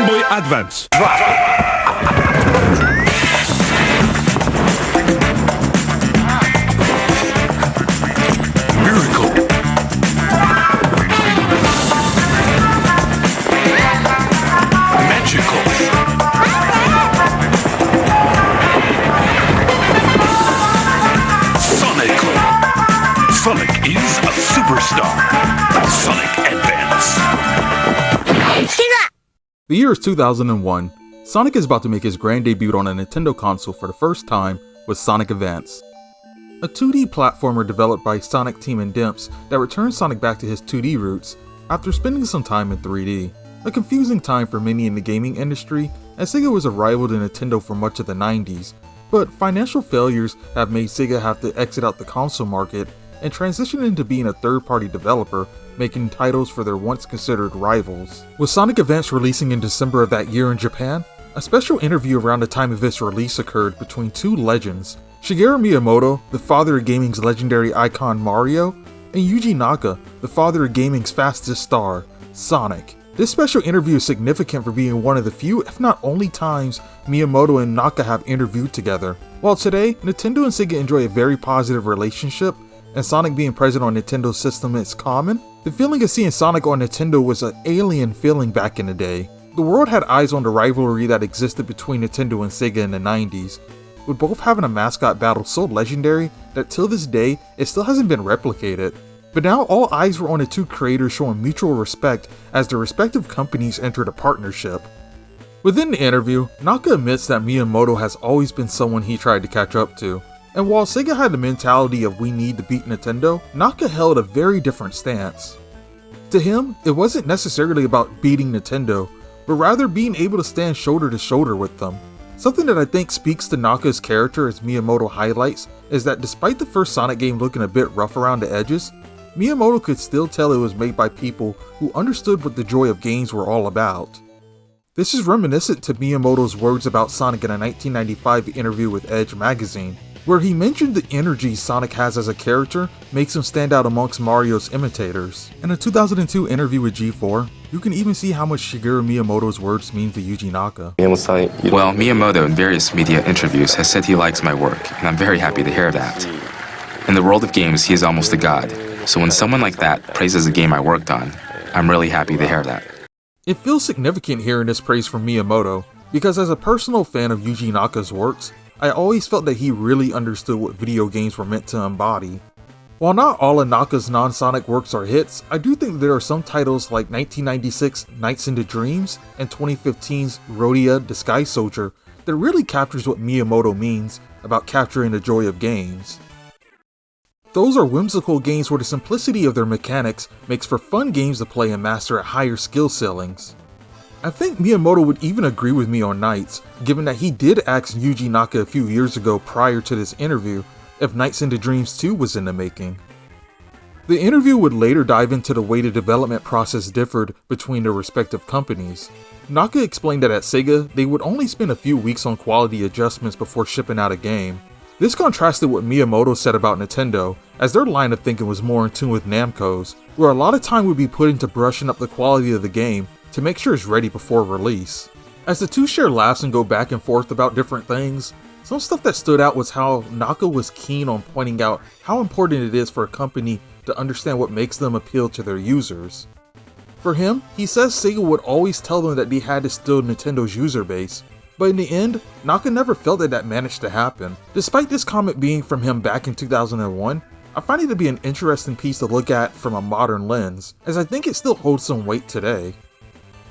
Boy Advance. Miracle. Magical. SONICAL. Sonic is a superstar. Sonic Advance. The year is 2001. Sonic is about to make his grand debut on a Nintendo console for the first time with Sonic Advance, a 2D platformer developed by Sonic Team and Dimps that returns Sonic back to his 2D roots after spending some time in 3D. A confusing time for many in the gaming industry, as Sega was a rival to Nintendo for much of the 90s, but financial failures have made Sega have to exit out the console market and transition into being a third-party developer, making titles for their once considered rivals. With Sonic Advance releasing in December of that year in Japan, a special interview around the time of its release occurred between two legends, Shigeru Miyamoto, the father of gaming's legendary icon Mario, and Yuji Naka, the father of gaming's fastest star, Sonic. This special interview is significant for being one of the few, if not only times, Miyamoto and Naka have interviewed together. While today, Nintendo and Sega enjoy a very positive relationship, and Sonic being present on Nintendo's system is common, the feeling of seeing Sonic on Nintendo was an alien feeling back in the day. The world had eyes on the rivalry that existed between Nintendo and Sega in the 90s, with both having a mascot battle so legendary that till this day, it still hasn't been replicated. But now all eyes were on the two creators showing mutual respect as their respective companies entered a partnership. Within the interview, Naka admits that Miyamoto has always been someone he tried to catch up to. And while Sega had the mentality of we need to beat Nintendo, Naka held a very different stance. To him, it wasn't necessarily about beating Nintendo, but rather being able to stand shoulder to shoulder with them. Something that I think speaks to Naka's character, as Miyamoto highlights, is that despite the first Sonic game looking a bit rough around the edges, Miyamoto could still tell it was made by people who understood what the joy of games were all about. This is reminiscent to Miyamoto's words about Sonic in a 1995 interview with Edge magazine, where he mentioned the energy Sonic has as a character makes him stand out amongst Mario's imitators. In a 2002 interview with G4, you can even see how much Shigeru Miyamoto's words mean to Yuji Naka. Well, Miyamoto in various media interviews has said he likes my work, and I'm very happy to hear that. In the world of games, he is almost a god, so when someone like that praises a game I worked on, I'm really happy to hear that. It feels significant hearing this praise from Miyamoto, because as a personal fan of Yuji Naka's works, I always felt that he really understood what video games were meant to embody. While not all of Naka's non-Sonic works are hits, I do think there are some titles like 1996 Nights into Dreams and 2015's Rhodia the Sky Soldier that really captures what Miyamoto means about capturing the joy of games. Those are whimsical games where the simplicity of their mechanics makes for fun games to play and master at higher skill ceilings. I think Miyamoto would even agree with me on Nights, given that he did ask Yuji Naka a few years ago prior to this interview if Nights into Dreams 2 was in the making. The interview would later dive into the way the development process differed between their respective companies. Naka explained that at Sega, they would only spend a few weeks on quality adjustments before shipping out a game. This contrasted what Miyamoto said about Nintendo, as their line of thinking was more in tune with Namco's, where a lot of time would be put into brushing up the quality of the game to make sure it's ready before release. As the two share laughs and go back and forth about different things, some stuff that stood out was how Naka was keen on pointing out how important it is for a company to understand what makes them appeal to their users. For him, he says Sega would always tell them that they had to steal Nintendo's user base, but in the end, Naka never felt that managed to happen. Despite this comment being from him back in 2001, I find it to be an interesting piece to look at from a modern lens, as I think it still holds some weight today.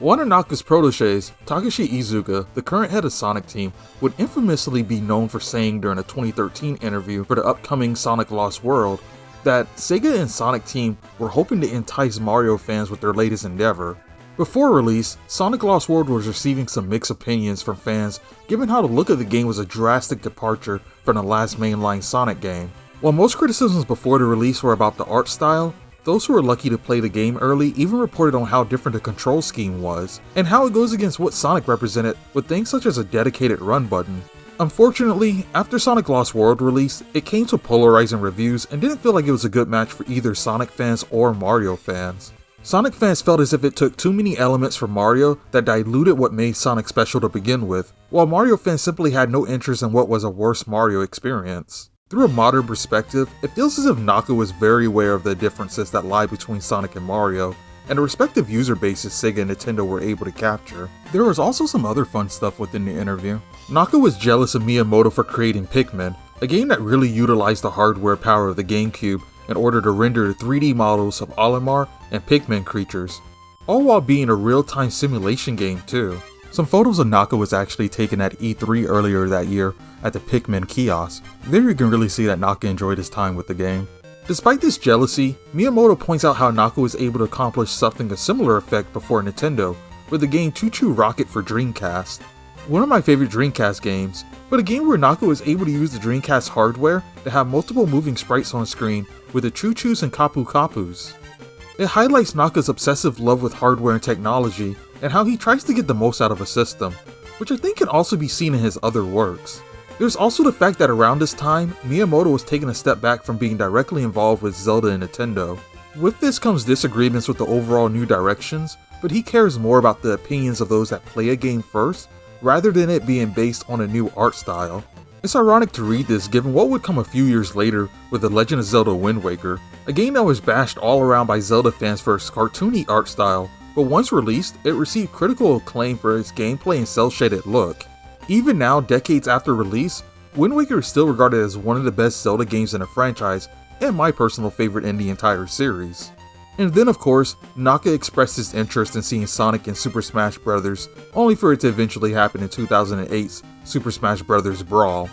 One of Naka's proteges, Takashi Iizuka, the current head of Sonic Team, would infamously be known for saying during a 2013 interview for the upcoming Sonic Lost World that Sega and Sonic Team were hoping to entice Mario fans with their latest endeavor. Before release, Sonic Lost World was receiving some mixed opinions from fans given how the look of the game was a drastic departure from the last mainline Sonic game. While most criticisms before the release were about the art style, those who were lucky to play the game early even reported on how different the control scheme was, and how it goes against what Sonic represented with things such as a dedicated run button. Unfortunately, after Sonic Lost World released, it came to polarizing reviews and didn't feel like it was a good match for either Sonic fans or Mario fans. Sonic fans felt as if it took too many elements from Mario that diluted what made Sonic special to begin with, while Mario fans simply had no interest in what was a worse Mario experience. Through a modern perspective, it feels as if Naka was very aware of the differences that lie between Sonic and Mario, and the respective user bases Sega and Nintendo were able to capture. There was also some other fun stuff within the interview. Naka was jealous of Miyamoto for creating Pikmin, a game that really utilized the hardware power of the GameCube in order to render 3D models of Olimar and Pikmin creatures, all while being a real-time simulation game too. Some photos of Naka was actually taken at E3 earlier that year at the Pikmin kiosk. There you can really see that Naka enjoyed his time with the game. Despite this jealousy, Miyamoto points out how Naka was able to accomplish something a similar effect before Nintendo with the game Choo Choo Rocket for Dreamcast. One of my favorite Dreamcast games, but a game where Naka was able to use the Dreamcast hardware to have multiple moving sprites on screen with the Choo Choos and Kapu Kapus. It highlights Naka's obsessive love with hardware and technology and how he tries to get the most out of a system, which I think can also be seen in his other works. There's also the fact that around this time, Miyamoto was taking a step back from being directly involved with Zelda and Nintendo. With this comes disagreements with the overall new directions, but he cares more about the opinions of those that play a game first, rather than it being based on a new art style. It's ironic to read this given what would come a few years later with The Legend of Zelda Wind Waker, a game that was bashed all around by Zelda fans for its cartoony art style, but once released, it received critical acclaim for its gameplay and cel-shaded look. Even now, decades after release, Wind Waker is still regarded as one of the best Zelda games in the franchise, and my personal favorite in the entire series. And then of course, Naka expressed his interest in seeing Sonic in Super Smash Bros., only for it to eventually happen in 2008's Super Smash Bros. Brawl.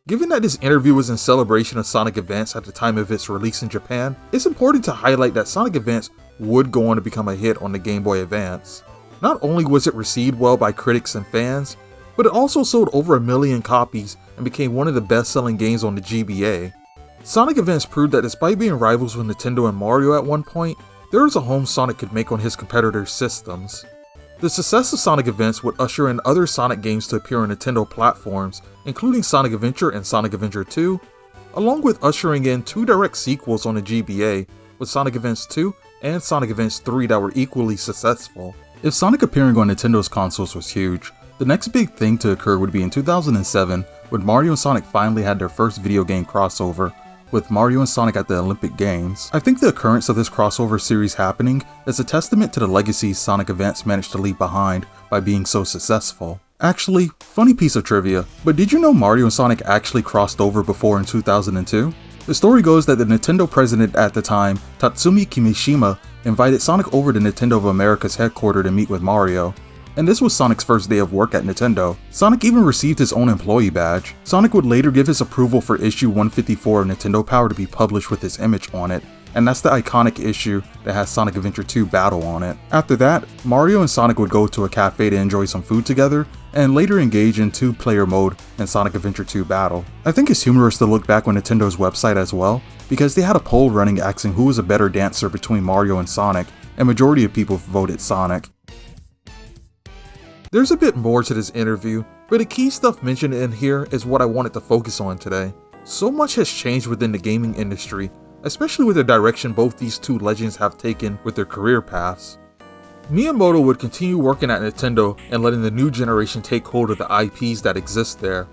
Given that this interview was in celebration of Sonic Advance at the time of its release in Japan, it's important to highlight that Sonic Advance would go on to become a hit on the Game Boy Advance. Not only was it received well by critics and fans, but it also sold over 1 million copies and became one of the best-selling games on the GBA. Sonic Advance proved that despite being rivals with Nintendo and Mario at one point, there was a home Sonic could make on his competitors' systems. The success of Sonic Advance would usher in other Sonic games to appear on Nintendo platforms, including Sonic Adventure and Sonic Adventure 2, along with ushering in 2 direct sequels on the GBA, with Sonic Advance 2 and Sonic Advance 3 that were equally successful. If Sonic appearing on Nintendo's consoles was huge, the next big thing to occur would be in 2007, when Mario and Sonic finally had their first video game crossover, with Mario and Sonic at the Olympic Games. I think the occurrence of this crossover series happening is a testament to the legacy Sonic Advance managed to leave behind by being so successful. Actually, funny piece of trivia, but did you know Mario and Sonic actually crossed over before in 2002? The story goes that the Nintendo president at the time, Tatsumi Kimishima, invited Sonic over to Nintendo of America's headquarters to meet with Mario. And this was Sonic's first day of work at Nintendo. Sonic even received his own employee badge. Sonic would later give his approval for issue 154 of Nintendo Power to be published with his image on it, and that's the iconic issue that has Sonic Adventure 2 Battle on it. After that, Mario and Sonic would go to a cafe to enjoy some food together, and later engage in 2-player mode in Sonic Adventure 2 Battle. I think it's humorous to look back on Nintendo's website as well, because they had a poll running asking who was a better dancer between Mario and Sonic, and majority of people voted Sonic. There's a bit more to this interview, but the key stuff mentioned in here is what I wanted to focus on today. So much has changed within the gaming industry, especially with the direction both these two legends have taken with their career paths. Miyamoto would continue working at Nintendo and letting the new generation take hold of the IPs that exist there.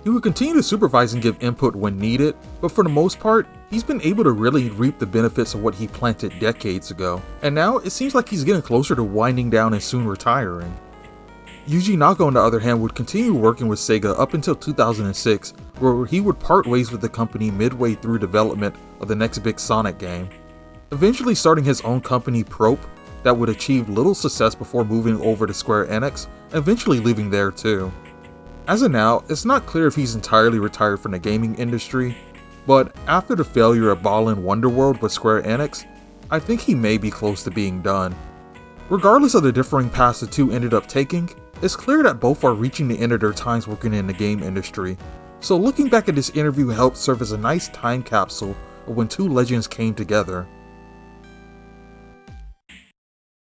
He would continue to supervise and give input when needed, but for the most part, he's been able to really reap the benefits of what he planted decades ago, and now it seems like he's getting closer to winding down and soon retiring. Yuji Naka, on the other hand, would continue working with Sega up until 2006, where he would part ways with the company midway through development of the next big Sonic game, eventually starting his own company Probe that would achieve little success before moving over to Square Enix, and eventually leaving there too. As of now, it's not clear if he's entirely retired from the gaming industry, but after the failure of Ballin' Wonderworld with Square Enix, I think he may be close to being done. Regardless of the differing paths the two ended up taking, it's clear that both are reaching the end of their times working in the game industry, so looking back at this interview helped serve as a nice time capsule of when two legends came together.